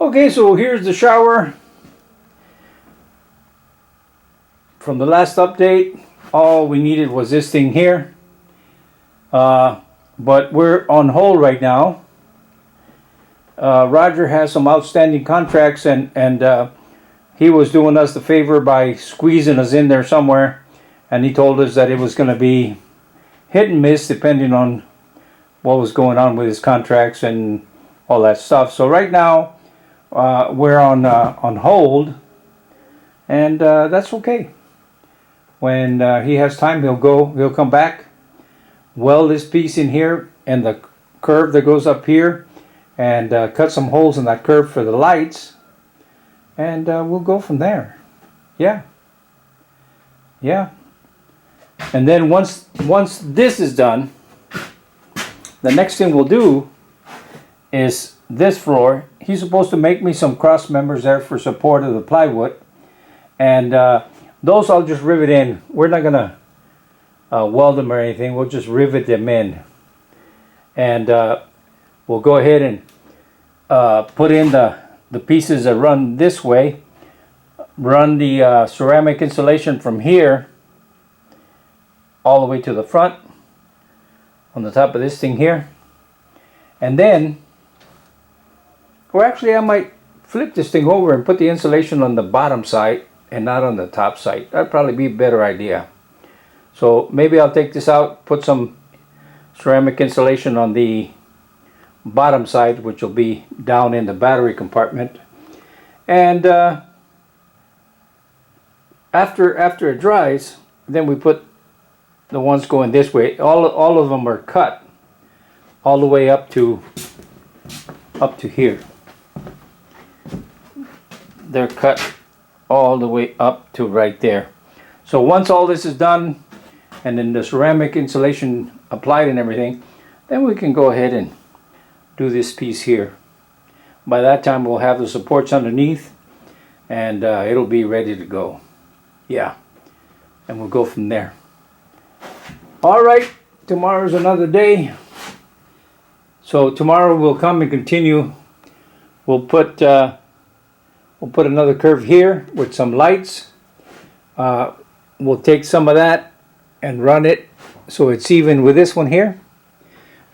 Okay, so here's the shower from the last update. All we needed was this thing here, but we're on hold right now. Roger has some outstanding contracts, and he was doing us the favor by squeezing us in there somewhere, and he told us that it was going to be hit and miss depending on what was going on with his contracts and all that stuff. So right now we're on hold, and that's okay. When he has time, he'll come back, weld this piece in here and the curve that goes up here, and cut some holes in that curve for the lights, and we'll go from there. Yeah. And then once this is done, the next thing we'll do is this floor. He's supposed to make me some cross members there for support of the plywood, and those I'll just rivet in. We're not gonna weld them or anything. We'll just rivet them in, and we'll go ahead and put in the pieces that run this way. Run the ceramic insulation from here all the way to the front on the top of this thing here, and then, or actually I might flip this thing over and put the insulation on the bottom side and not on the top side. That'd probably be a better idea. So maybe I'll take this out, put some ceramic insulation on the bottom side, which will be down in the battery compartment, and after it dries, then we put the ones going this way. All of them are cut all the way up to here. They're cut all the way up to right there. So once all this is done, and then the ceramic insulation applied and everything, then we can go ahead and do this piece here. By that time we'll have the supports underneath, and it'll be ready to go. Yeah, and we'll go from there. All right, tomorrow's another day. So tomorrow we'll come and continue. We'll put another curve here with some lights. We'll take some of that and run it so it's even with this one here,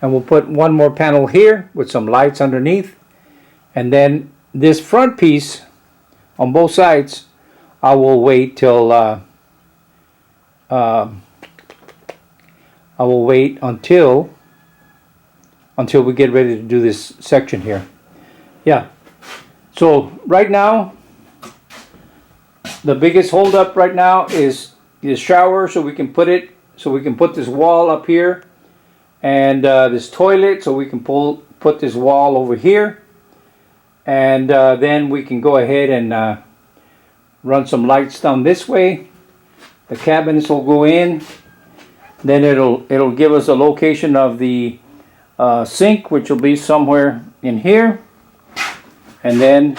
and we'll put one more panel here with some lights underneath, and then this front piece on both sides I will wait till I will wait until we get ready to do this section here. Yeah. So right now, the biggest holdup right now is the shower, so we can put this wall up here, and this toilet, so we can put this wall over here, and then we can go ahead and run some lights down this way. The cabinets will go in. Then it'll give us a location of the sink, which will be somewhere in here, and then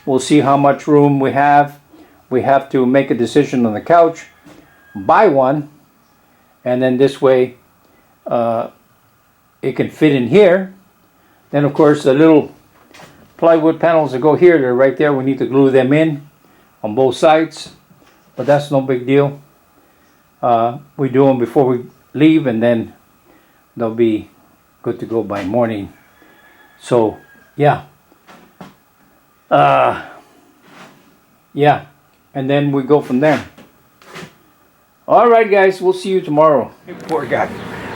we'll see how much room we have. We have to make a decision on the couch, buy one, and then this way it can fit in here. Then of course the little plywood panels that go here, they're right there. We need to glue them in on both sides, but that's no big deal. We do them before we leave, and then they'll be good to go by morning. So yeah, and then we go from there. All right, guys, we'll see you tomorrow. Poor guy.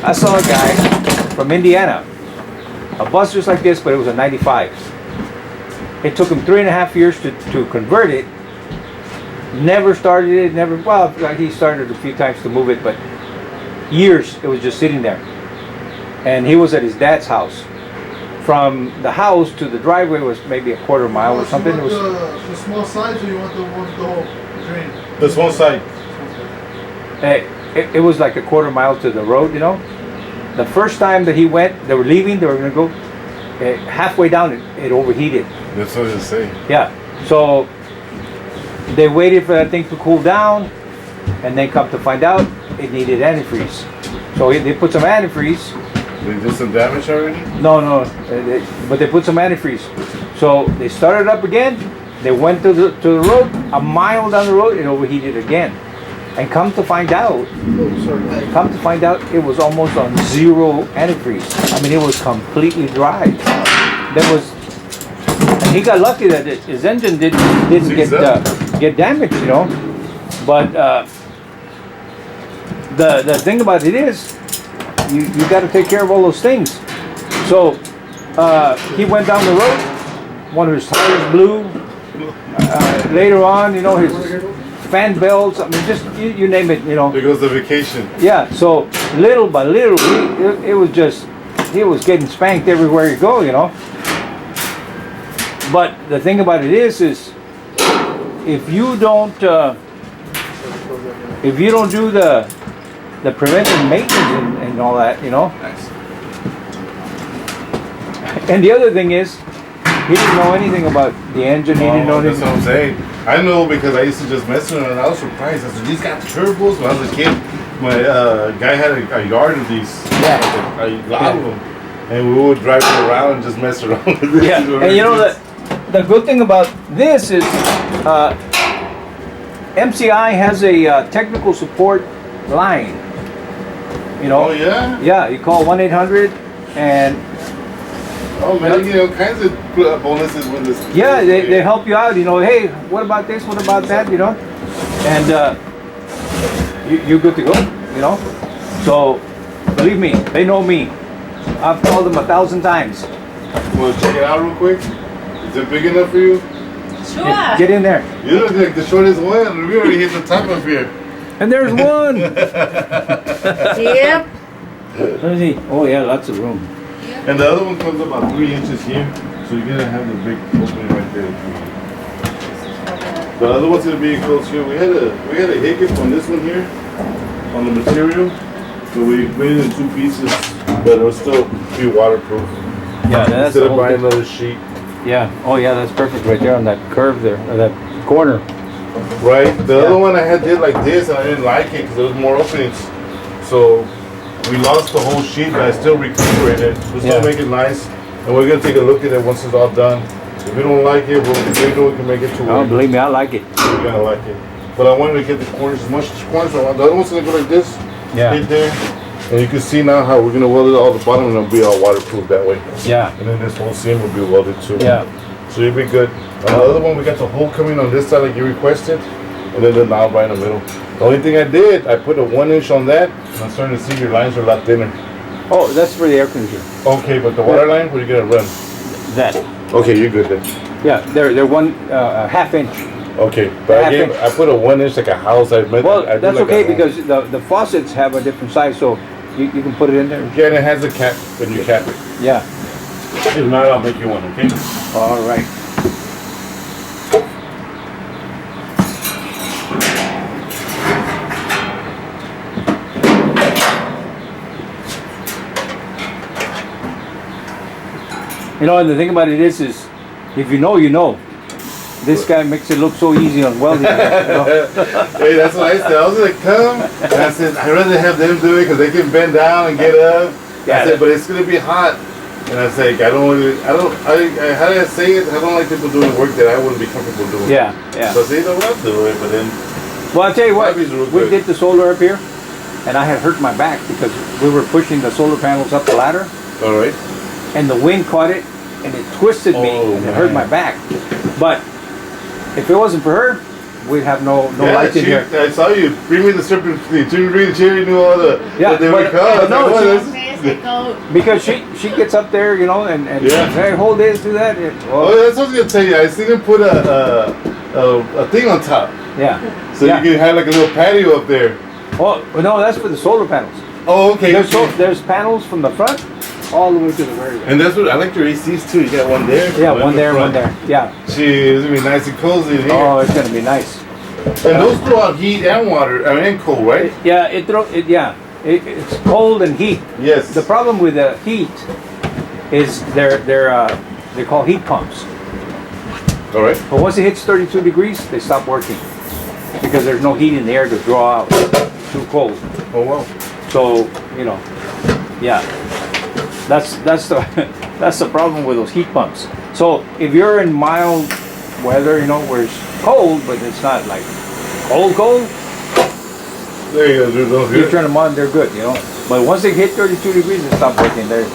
I saw a guy from Indiana, a bus just like this, but it was a 95. It took him 3.5 years to convert it. Never started it, well, he started a few times to move it, but years it was just sitting there. And he was at his dad's house. From the house to the driveway was maybe a quarter mile or something. You want the small size, or you want the one with the whole drain? The small side. It was like a quarter mile to the road, you know. The first time that he went, they were leaving, they were going to go halfway down, it overheated. That's what I was saying. Yeah, so they waited for that thing to cool down, and then come to find out it needed antifreeze. So they put some antifreeze, They did some damage already? No, but they put some antifreeze. So they started up again. They went to the road, a mile down the road, it overheated again. And come to find out, it was almost on zero antifreeze. I mean, it was completely dry. And he got lucky that his engine didn't get damaged, But the thing about it is, you got to take care of all those things. So he went down the road. One of his tires blew. Later on, his fan belts. I mean, just you name it. There goes the vacation. Yeah. So little by little, he was getting spanked everywhere you go. But the thing about it is if you don't do the preventive maintenance and all that, Nice. And the other thing is, he didn't know anything about the engine. He didn't know That's anything. what I'm saying. I know because I used to just mess with them and I was surprised. I said, these got turbos? When I was a kid, my guy had a yard of these. Yeah. A lot of them. And we would drive them around and just mess around with this. Yeah, and the good thing about this is MCI has a technical support line. Oh, yeah? Yeah, you call 1-800 and Oh, man, you get all kinds of bonuses with this. yeah, they help you out. Hey, what about this? What about that? And you're good to go. So believe me, they know me. I've called them 1,000 times. Want to check it out real quick? Is it big enough for you? Sure. Get in there. You look like the shortest one. We already hit the top of here. And there's one. Yep. Let me see. Oh yeah, lots of room. And the other one comes about 3 inches here. So you're going to have the big opening right there. The other one's going to be close here. We had a hiccup on this one here, on the material. So we made it in 2 pieces, but it'll still be waterproof. Yeah, that's Instead the of whole buying thing. another sheet. Yeah. Oh yeah, that's perfect right there on that curve there, or that corner. Right? The Yeah. other one I did like this and I didn't like it because there was more openings. So we lost the whole sheet, but I still recuperated. We still Yeah. make it nice. And we're going to take a look at it once it's all done. If we don't like it, we can make it to Oh, work. believe me, I like it. You're going to like it. But I wanted to get the corners as much corners as I want. The other one's going to go like this. Yeah. Right there. And you can see now how we're going to weld it all the bottom and it'll be all waterproof that way. Yeah. And then this whole seam will be welded too. Yeah. So you'll be good. On the other one, we got the hole coming on this side like you requested. And then the knob right in the middle. The only thing I did, I put a 1 inch on that. And I'm starting to see your lines are a lot thinner. Oh, that's for the air conditioner. Okay, but the water line, what are you going to run? That. Okay, you're good then. Yeah, they're one half inch. Okay, but Half inch. I put a 1 inch like a house. Well, I do that's like okay a home. because the faucets have a different size, so you can put it in there. Yeah, and it has a cap when you cap it. Yeah. If not, I'll make you one, okay? All right. And the thing about it is if you know, you know. This guy makes it look so easy on welding. Hey, that's what I said. I was gonna come, and I said I'd rather have them do it because they can bend down and get up. Yeah. I said, but it's gonna be hot, and I said how do I say it? I don't like people doing work that I wouldn't be comfortable doing. Yeah, yeah. So I say, I'll do it, but then Well, I'll tell you what, That'd be real we good. did the solar up here, and I had hurt my back because we were pushing the solar panels up the ladder, all right. and the wind caught it, and it twisted me, Oh, and it hurt man. my back. But if it wasn't for her, we'd have no lights in here. I saw you bring me the serpent. Bring the chair. You knew all the Yeah, what they were but- called. but no, What she- is- Because she gets up there, and Yeah. hey, hold this, do that. Oh, that's what I was gonna tell you. I seen him put a thing on top, Yeah. so Yeah. you can have like a little patio up there. Oh, no, that's for the solar panels. Oh, okay. There's panels from the front all the way to the very back. And that's what I like your ACs too. You got one there. Yeah, in one the there, one front. there. Yeah. Gee, it's gonna be nice and cozy in here. Oh, it's gonna be nice. And those throw out heat and water. I mean, and cold, right? Yeah, it's cold and heat. Yes. The problem with the heat is they're call heat pumps. All right. But once it hits 32 degrees, they stop working because there's no heat in the air to draw out. Too cold. Oh wow. So yeah. That's the that's the problem with those heat pumps. So if you're in mild weather, you know, where it's cold, but it's not like cold, There you go, dude. Those you good. turn them on, they're good, you know. But once they hit 32 degrees, they stop working. They're,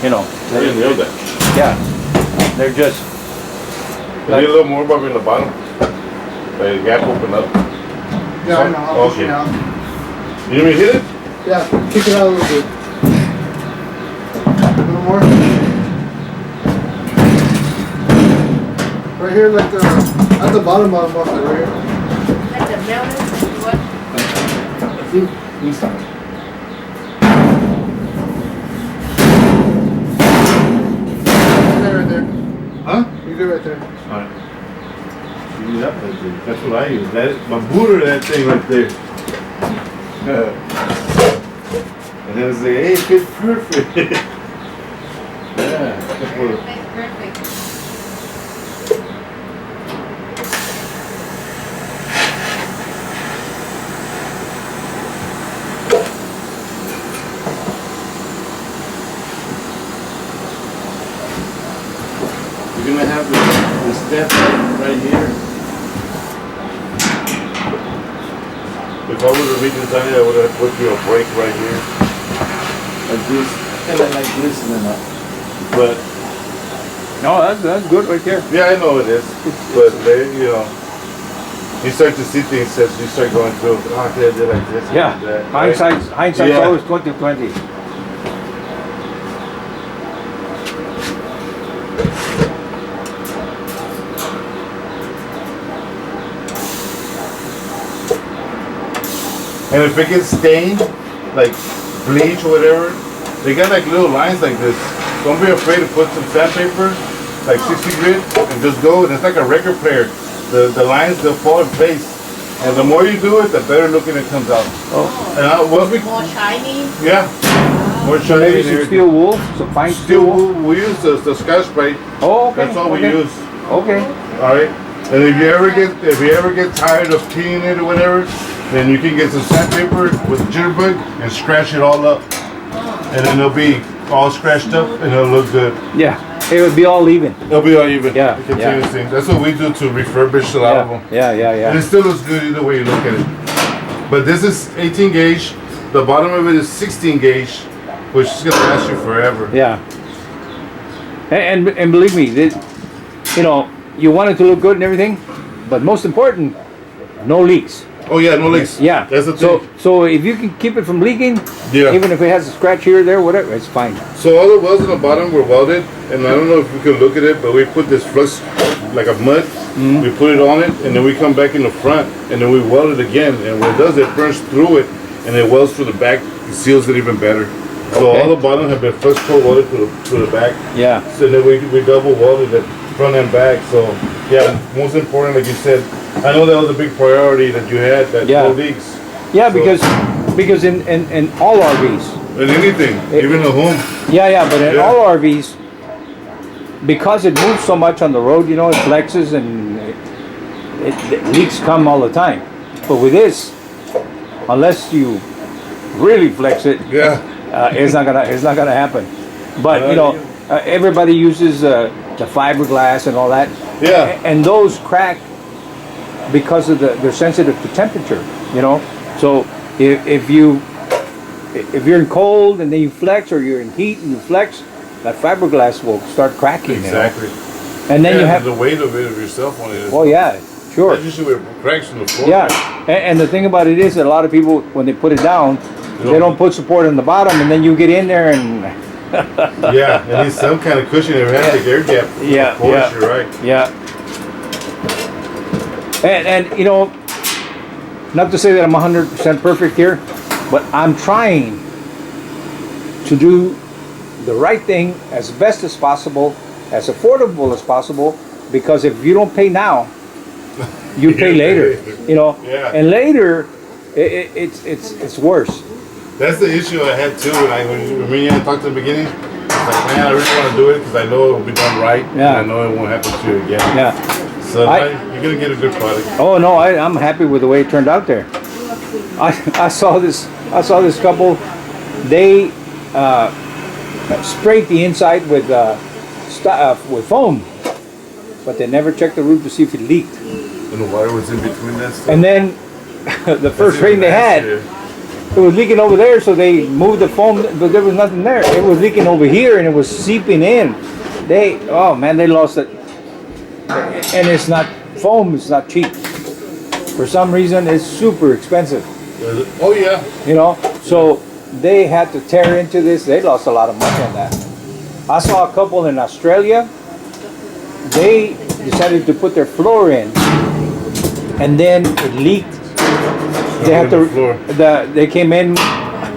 you know, I didn't know that. yeah, they're just Can you a little more about in the bottom? The gap open up. Yeah, I know. I'll push Okay. it out. You need me to hit it? Yeah, kick it out a little bit. A little more. Right here, like at the bottom of it, right here. Like the melon, what? Right there. Huh? You do right there. Alright. Use that right there. That's what I use. That is my booter, that thing right there. And then it's like, hey, it fits perfect. Yeah. That's what- Perfect. You're gonna have the step right here. If I would have redesigned it, I would have put you a break right here. Like this, and then like this, and then up. But, no, that's good right there. yeah, I know it is. But, they, you know, you start to see things as you start going through. Oh, I did it like this. I Yeah, did that, right? hindsight's Yeah. always 20/20. And if it gets stained, like bleach or whatever, they got like little lines like this. Don't be afraid to put some sandpaper, like 60 grit, and just go. And it's like a record player. The lines, they'll fall in place. And the more you do it, the better looking it comes out. Oh, And what we, More shiny. yeah, more so shiny. maybe and some everything. steel wool, some fine Steel steel wool. wool, we use the Scotch Brite. Oh, okay. That's all we okay. use. Okay. All right. And if you ever get tired of cleaning it or whatever, then you can get some sandpaper with a jitterbug and scratch it all up, and then it'll be all scratched up and it'll look good. Yeah, it would be all even. It'll be all even. Yeah, The continuous thing. That's what we do to refurbish a lot of them. Yeah, yeah, And it yeah. still looks good either way you look at it. But this is 18 gauge. The bottom of it is 16 gauge, which is gonna last you forever. Yeah. And believe me, you know, you want it to look good and everything, but most important, no leaks. Oh yeah, no leaks. Yeah. That's the So thing. so if you can keep it from leaking, Yeah. even if it has a scratch here or there, whatever, it's fine. So all the welds on the bottom were welded, and I don't know if you can look at it, but we put this flux, like a mud, we put it on it, and then we come back in the front, and then we weld it again, and what it does, it burns through it, and it welds through the back, it seals it even better. So Okay. all the bottom have been flux core welded to the back, Yeah. so then we double welded it front and back, so yeah, most important, like you said, I know that was a big priority that you had, that Yeah. no leaks, Yeah, So- because in all RVs, and anything, even at home. yeah, but in Yeah. all RVs, because it moves so much on the road, you know, it flexes and leaks come all the time. But with this, unless you really flex it, Yeah. it's not gonna happen. But you know, everybody uses the fiberglass and all that, Yeah. and those crack because of they're sensitive to temperature. You know, so if you're in cold and then you flex, or you're in heat and you flex, that fiberglass will start cracking. Exactly. You know? And then you have, the weight of it of yourself on it. oh yeah, sure. That's usually where it cracks in the floor. Yeah, and the thing about it is that a lot of people, when they put it down, they don't put support on the bottom, and then you get in there and Yeah, it needs some kind of cushion. It has the air gap. Yeah, Of course, yeah. you're right. yeah. And you know, not to say that I'm 100% perfect here, but I'm trying to do the right thing as best as possible, as affordable as possible, because if you don't pay now, you pay later. You know, Yeah. and later, it's worse. That's the issue I had too when me and I talked at the beginning. It's like, man, I really want to do it because I know it will be done right. Yeah. And I know it won't happen to you again. Yeah. So I- you're gonna get a good product. Oh no, I'm happy with the way it turned out there. I saw this couple. They sprayed the inside with foam, but they never checked the roof to see if it leaked. And the water was in between that stuff. And then the first rain they had, it was leaking over there, so they moved the foam, but there was nothing there. It was leaking over here, and it was seeping in. Oh man, they lost it. And it's not foam; it's not cheap. For some reason, it's super expensive. Oh yeah. You know, so they had to tear into this. They lost a lot of money on that. I saw a couple in Australia. They decided to put their floor in, and then it leaked. They had to. They came in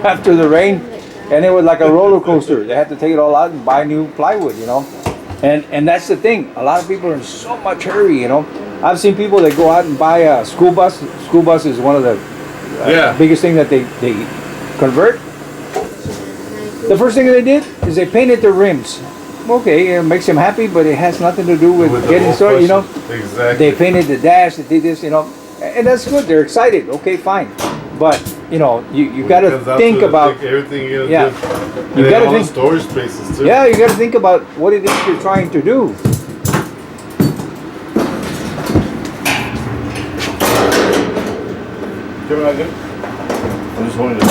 after the rain, and it was like a roller coaster. They had to take it all out and buy new plywood. You know, and that's the thing. A lot of people are in so much hurry. You know, I've seen people that go out and buy a school bus. School bus is one of the biggest thing that they convert. The first thing they did is they painted their rims. Okay, it makes them happy, but it has nothing to do with getting started, you know. Exactly. They painted the dash, they did this, you know, and that's good. They're excited. Okay, fine, but you know, you got to think about everything. You you got to think storage spaces too. Yeah, you got to think about what it is you're trying to do. Give it again. I'm just holding it.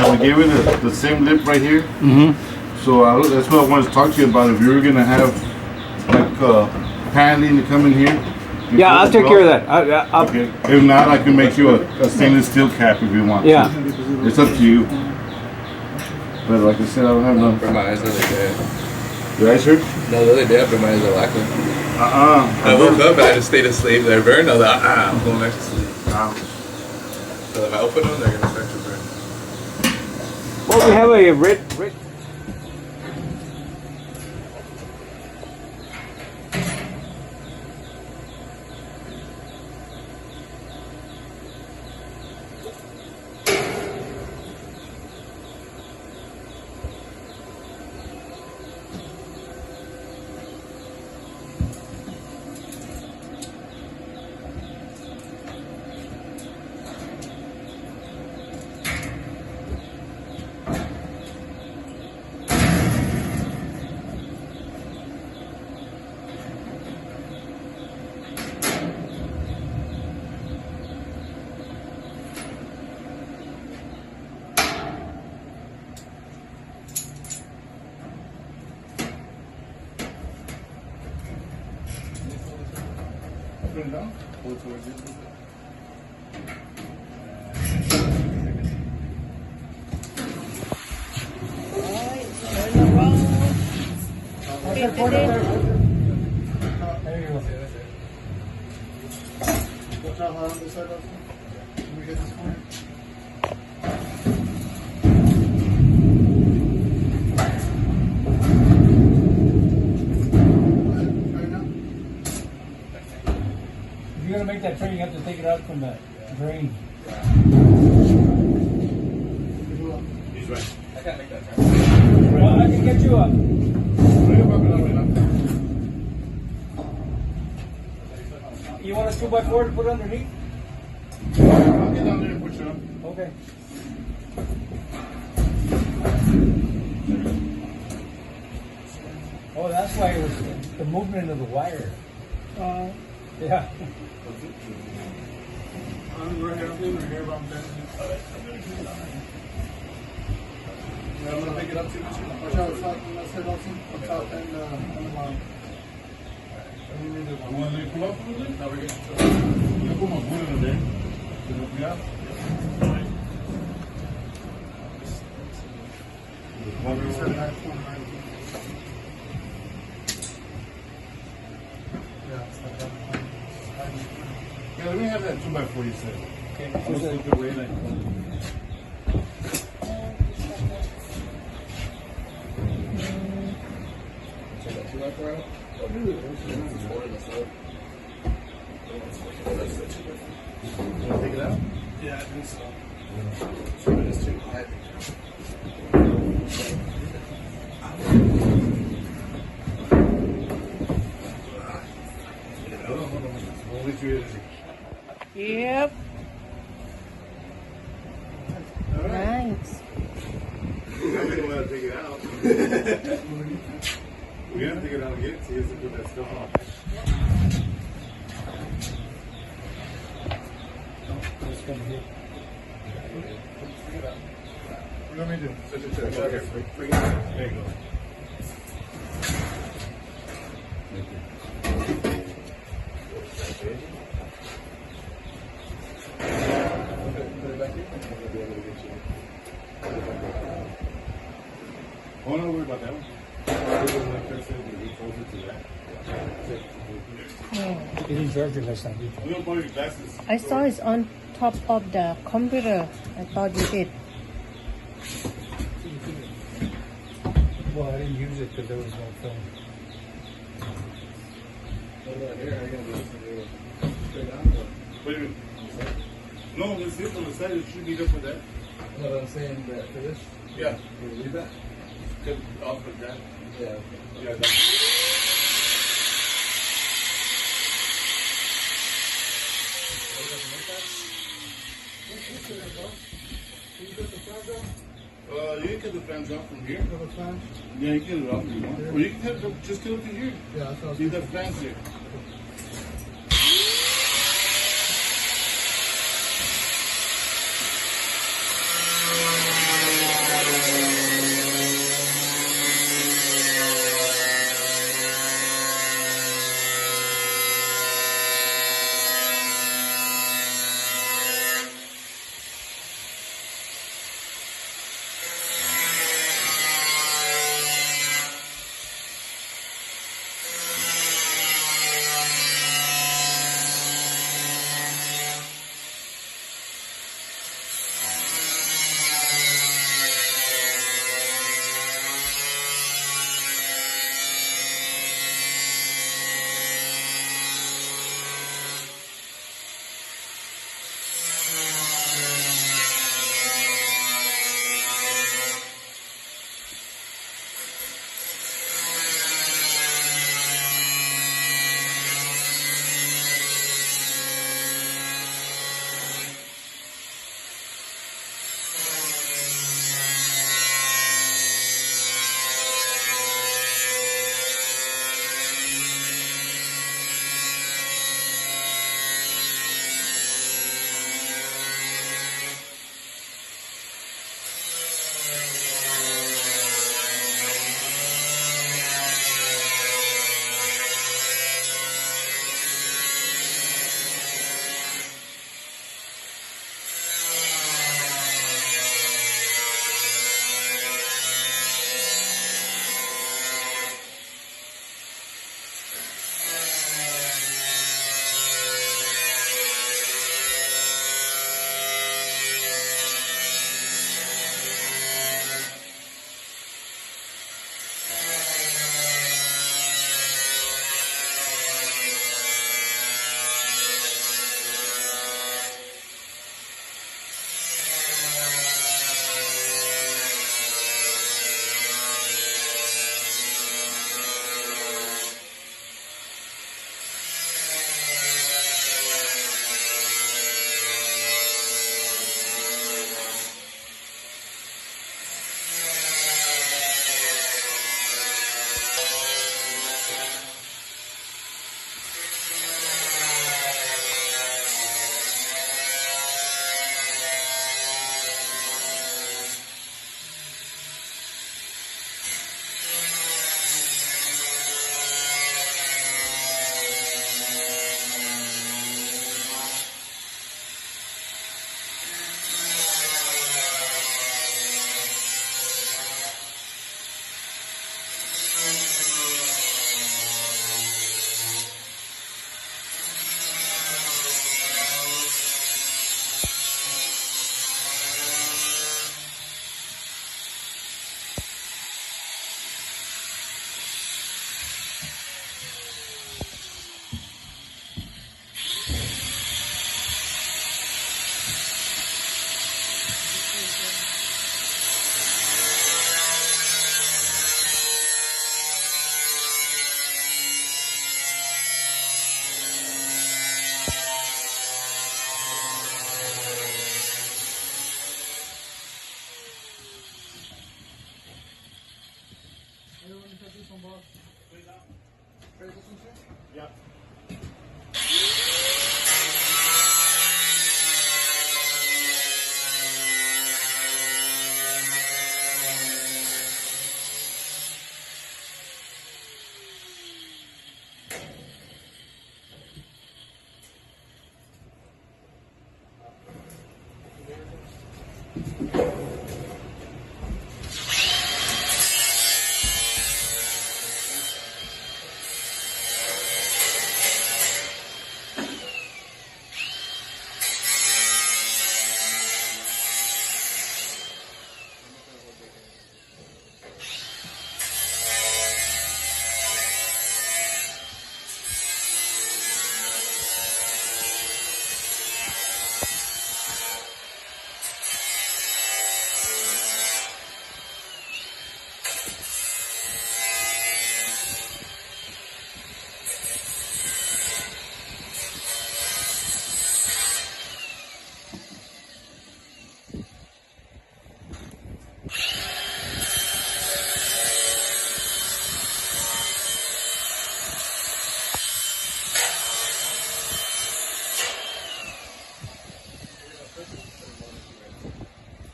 I gave it the same lip right here. So that's what I wanted to talk to you about. If you were gonna have like paneling to come in here. Yeah, I'll take care of that. Okay. If not, I can make you a stainless steel cap if you want. Yeah. It's up to you. But like I said, I don't have none. But my eyes are like that. Your eyes hurt? No, the other day, but my eyes are lacking. I woke up and I just stayed asleep. They're burning. I was like, I'm going back to sleep. So if I open them, they're gonna start to burn. Well, we have a red. If you're gonna make that turn, you have to take it out from the drain. He's right. I can't make that turn. Well, I can get you up. You want a 2x4 to put underneath? I'll get down there and push it up. Okay. Oh, that's why it was the movement of the wire. Yeah. I'm gonna pick it up too. Watch out, let's head out on top and on the bottom. You want to leave pull up a little bit? No, we're good. Yo put my Woon in there. Yeah. Yeah, let me have that 2x4 you said. Okay. I'm gonna slip it away like Take that 2x4 out? Oh, dude. It's 4 in the floor. You want to take it out? Yeah, I think so. It's too high. Yep. Nice. I didn't want to take it out. We have to take it out again, so he has to put that stuff on. What do you want me to do? Switch it to the okay. Bring it out. There you go. Put it back here. I'll be able to get you. Oh, don't worry about that one. He didn't charge you last time. I'm gonna borrow your glasses. I saw it's on top of the computer. I thought you did. Well, I didn't use it because there was no film. Wait a minute. No, let's see from the side. It should be good for that. No, I'm saying that for this. Yeah. Can you leave that? Good. Off the that. Yeah. Yeah, that. You can cut the fans off from here. Have a fan? Yeah, you can get it off if you want. Or you can cut it, just cut it to here. Yeah, that's what I was See the fans here. Yeah.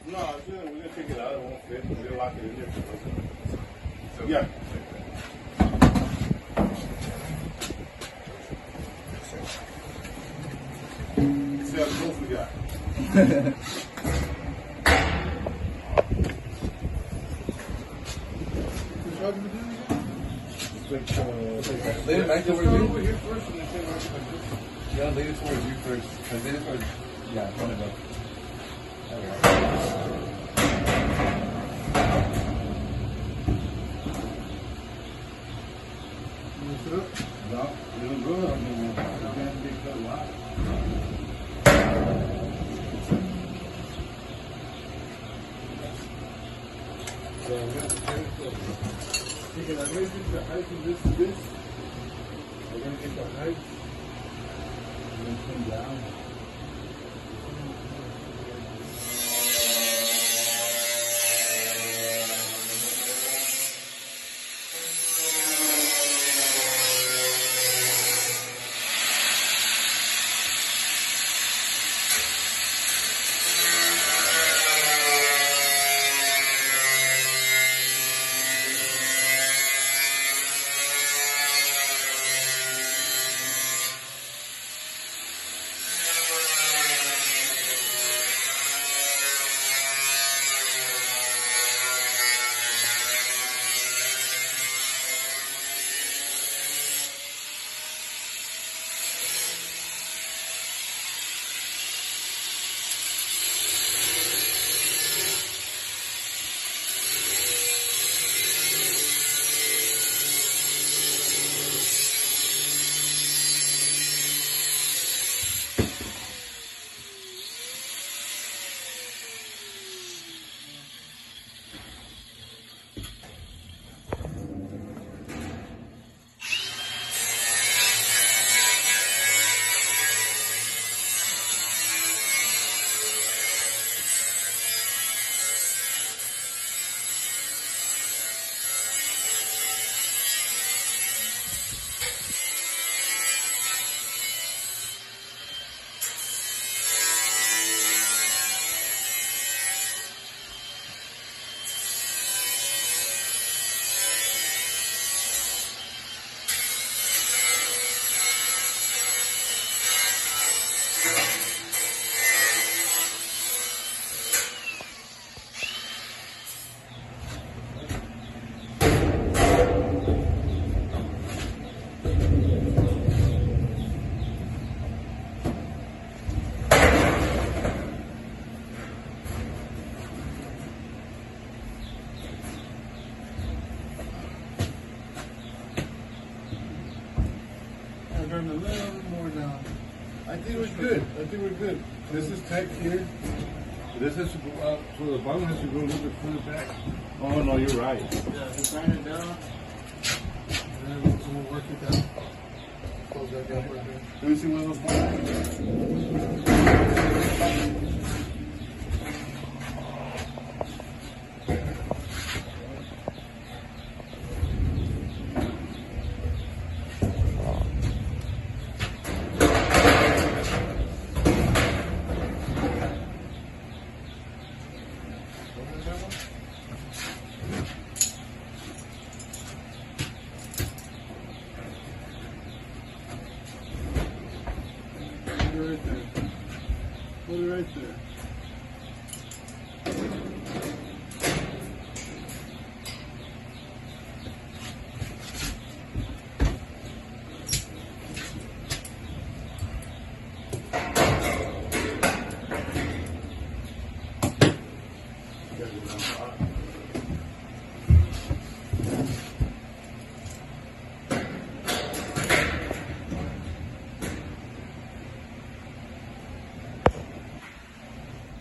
No, we're gonna take it out. It won't fit. We're gonna lock it in there. So, yeah. See how close we got. Lay it back towards you. Over here first, and then say like this. Yeah, lay it towards you first. Cause then it's towards, yeah, in front of us. There we go. No, you don't go there anymore. You can't make that lot. So we're gonna take it. I'm raising the height of this to this. We're gonna get the height. We're gonna come down. Turn a little more down. I think we're good. I think we're good. This is tight here. This has to go up, so the bottom has to go a little bit further back. Oh no, you're right. Yeah, so turn it down. And then we'll work it down. Close that gap right there. Let me see one of those. Put it right there.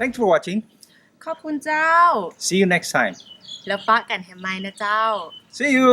Thanks for watching. ขอบคุณเจ้า See you next time. แล้วปะกันแฮมไมนะเจ้า See you.